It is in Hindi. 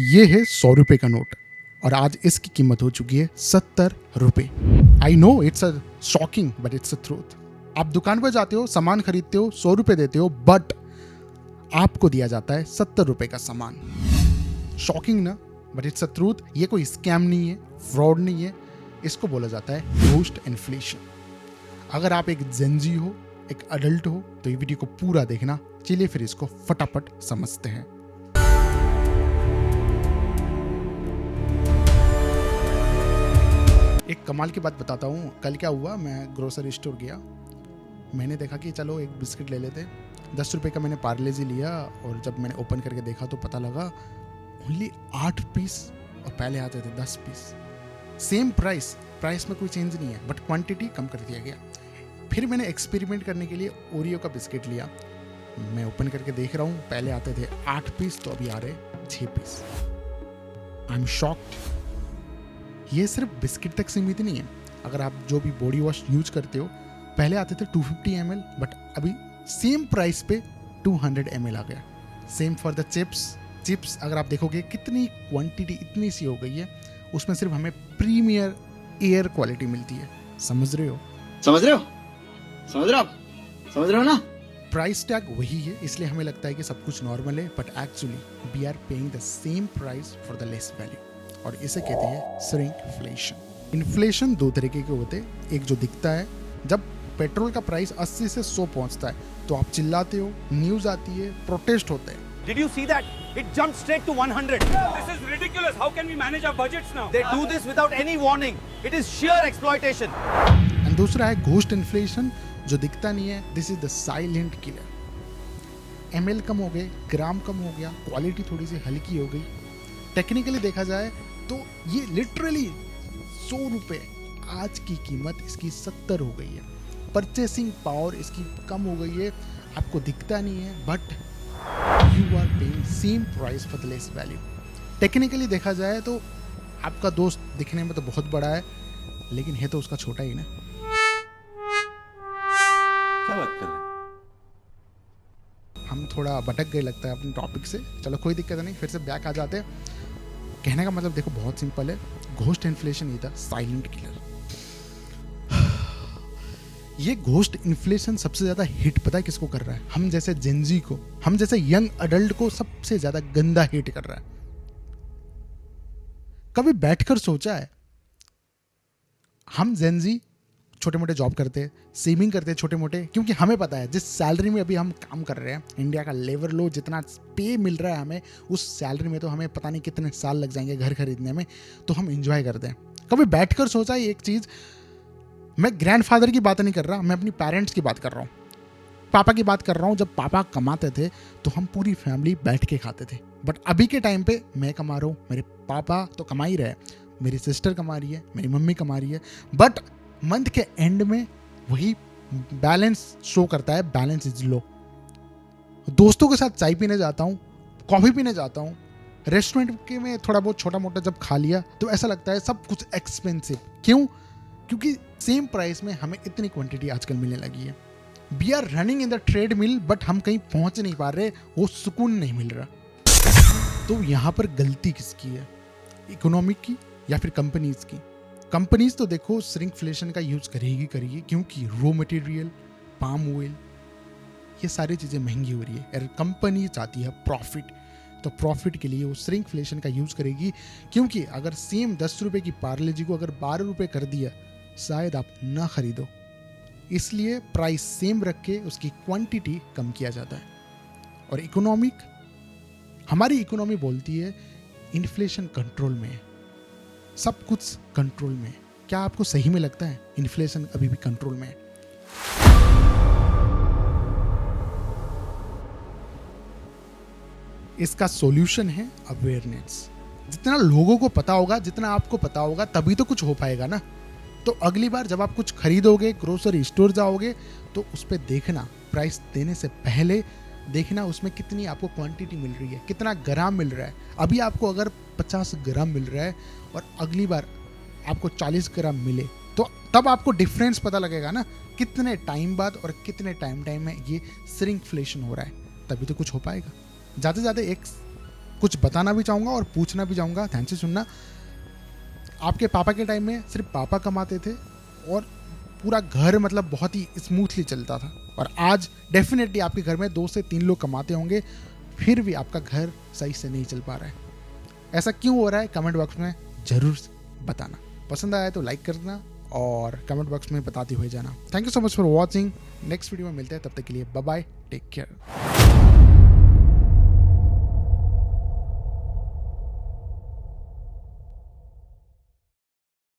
ये है 100 रुपए का नोट और आज इसकी कीमत हो चुकी है 70 रुपए। I know it's a shocking but it's a truth. आप दुकान पर जाते हो, सामान खरीदते हो, 100 रुपए देते हो, बट आपको दिया जाता है 70 रुपए का सामान। शॉकिंग ना, बट इट्स अ ट्रूथ। ये कोई स्कैम नहीं है, फ्रॉड नहीं है, इसको बोला जाता है घोस्ट इन्फ्लेशन। अगर आप एक जेनजी हो, एक अडल्ट हो, तो ये वीडियो को पूरा देखना। चलिए फिर इसको फटाफट समझते हैं। एक कमाल की बात बताता हूँ। कल क्या हुआ, मैं ग्रोसरी स्टोर गया, मैंने देखा कि चलो एक बिस्किट ले लेते। 10 रुपए का मैंने पार्ले जी लिया और जब मैंने ओपन करके देखा तो पता लगा ओनली 8 पीस और पहले आते थे 10 पीस। सेम प्राइस में कोई चेंज नहीं है, बट क्वांटिटी कम कर दिया गया। फिर मैंने एक्सपेरिमेंट करने के लिए ओरियो का बिस्किट लिया। मैं ओपन करके देख रहा हूँ, पहले आते थे 8 पीस तो अभी आ रहे 6 पीस। I am shocked. ये सिर्फ बिस्किट तक सीमित नहीं है। अगर आप जो भी बॉडी वॉश यूज करते हो, पहले आते थे 250 ml, बट अभी सेम प्राइस पे 200 ml आ गया। सेम फॉर द चिप्स अगर आप देखोगे कितनी क्वांटिटी इतनी सी हो गई है, उसमें सिर्फ हमें प्रीमियर एयर क्वालिटी मिलती है। समझ रहे हो ना? प्राइस टैग वही है, इसलिए हमें लगता है कि सब कुछ नॉर्मल है, but actually we are paying the same price for the less value, और इसे कहते हैं श्रिंकफ्लेशन। इन्फ्लेशन दो तरीके के होते हैं। एक जो दिखता है, जब पेट्रोल का प्राइस 80 से 100 पहुंचता है तो आप चिल्लाते हो, न्यूज आती है, प्रोटेस्ट होते हैं। Did you see that? It jumped straight to 100. This is ridiculous. How can we manage our budgets now? They do this without any warning. It is sheer exploitation. And दूसरा है घोस्ट इन्फ्लेशन, जो दिखता नहीं है। This is the silent killer. ML कम हो गए, ग्राम कम हो गया, क्वालिटी थोड़ी सी हल्की हो गई। टेक्निकली देखा जाए तो ये लिटरली 100 रुपए, आज की कीमत इसकी 70 हो गई है। परचेसिंग पावर इसकी कम हो गई है। आपको दिखता नहीं है, but you are paying same price for the less value. Technically देखा जाए तो आपका दोस्त दिखने में तो बहुत बड़ा है, लेकिन है तो उसका छोटा ही ना। क्या बात कर रहे हैं? हम थोड़ा भटक गए लगता है अपने टॉपिक से। चलो कोई दिक्कत नहीं, फिर से बैक आ जाते हैं। कहने का मतलब देखो बहुत सिंपल है। घोस्ट इन्फ्लेशन ये था साइलेंट किलर। ये घोस्ट इन्फ्लेशन सबसे ज्यादा हिट पता है किसको कर रहा है? हम जैसे जेनजी को, हम जैसे यंग अडल्ट को सबसे ज्यादा गंदा हिट कर रहा है। कभी बैठकर सोचा है, हम जेनजी छोटे मोटे जॉब करते हैं, सेविंग करते हैं छोटे मोटे, क्योंकि हमें पता है जिस सैलरी में अभी हम काम कर रहे हैं, इंडिया का लेबर लो जितना पे मिल रहा है हमें, उस सैलरी में तो हमें पता नहीं कितने साल लग जाएंगे घर खरीदने में, तो हम इंजॉय करते हैं। कभी बैठकर सोचा है एक चीज? मैं ग्रैंडफादर की बात नहीं कर रहा, मैं अपनी पेरेंट्स की बात कर रहा हूँ, पापा की बात कर रहा हूँ। जब पापा कमाते थे तो हम पूरी फैमिली बैठ के खाते थे, बट अभी के टाइम पे मैं कमा रहा हूँ, मेरे पापा तो कमा ही रहे, मेरी सिस्टर कमा रही है, मेरी मम्मी कमा रही है, बट मंथ के एंड में वही बैलेंस शो करता है, बैलेंस इज लो। दोस्तों के साथ चाय पीने जाता हूँ, कॉफी पीने जाता हूँ, रेस्टोरेंट के में थोड़ा बहुत छोटा मोटा जब खा लिया तो ऐसा लगता है सब कुछ एक्सपेंसिव। क्यों? क्योंकि सेम प्राइस में हमें इतनी क्वांटिटी आजकल मिलने लगी है। We are running in the treadmill, but हम कहीं पहुंच नहीं पा रहे, वो सुकून नहीं मिल रहा। तो यहाँ पर गलती किसकी है? इकोनॉमिक की या फिर कंपनीज की? कंपनीज तो देखो श्रिंकफ्लेशन का यूज करेगी, क्योंकि रॉ मटेरियल, पाम ऑयल, ये सारी चीजें महंगी हो रही है और कंपनी चाहती है प्रॉफिट, तो प्रॉफिट के लिए वो श्रिंकफ्लेशन का यूज करेगी। क्योंकि अगर सेम 10 रुपए की पार्ले जी को अगर 12 रुपए कर दिया, शायद आप ना खरीदो, इसलिए प्राइस सेम रख के उसकी क्वांटिटी कम किया जाता है। और हमारी इकोनॉमी बोलती है इन्फ्लेशन कंट्रोल में है, सब कुछ कंट्रोल में है। क्या आपको सही में लगता है इन्फ्लेशन अभी भी कंट्रोल में है? इसका सॉल्यूशन है अवेयरनेस। जितना लोगों को पता होगा, जितना आपको पता होगा, तभी तो कुछ हो पाएगा ना। तो अगली बार जब आप कुछ खरीदोगे, ग्रोसरी स्टोर जाओगे, तो उस पर देखना, प्राइस देने से पहले देखना उसमें कितनी आपको क्वांटिटी मिल रही है, कितना ग्राम मिल रहा है। अभी आपको अगर 50 ग्राम मिल रहा है और अगली बार आपको 40 ग्राम मिले, तो तब आपको डिफरेंस पता लगेगा ना, कितने टाइम बाद और कितने टाइम में ये श्रिंकफ्लेशन हो रहा है, तभी तो कुछ हो पाएगा। जाते जाते एक कुछ बताना भी चाहूँगा और पूछना भी चाहूँगा, ध्यान से सुनना। आपके पापा के टाइम में सिर्फ पापा कमाते थे और पूरा घर मतलब बहुत ही स्मूथली चलता था, और आज डेफिनेटली आपके घर में 2 से 3 लोग कमाते होंगे, फिर भी आपका घर सही से नहीं चल पा रहा है। ऐसा क्यों हो रहा है, कमेंट बॉक्स में ज़रूर बताना। पसंद आया तो लाइक करना और कमेंट बॉक्स में बताते हुए जाना। Thank you so much for watching. Next video में मिलते हैं, तब तक के लिए बाय बाय, टेक केयर।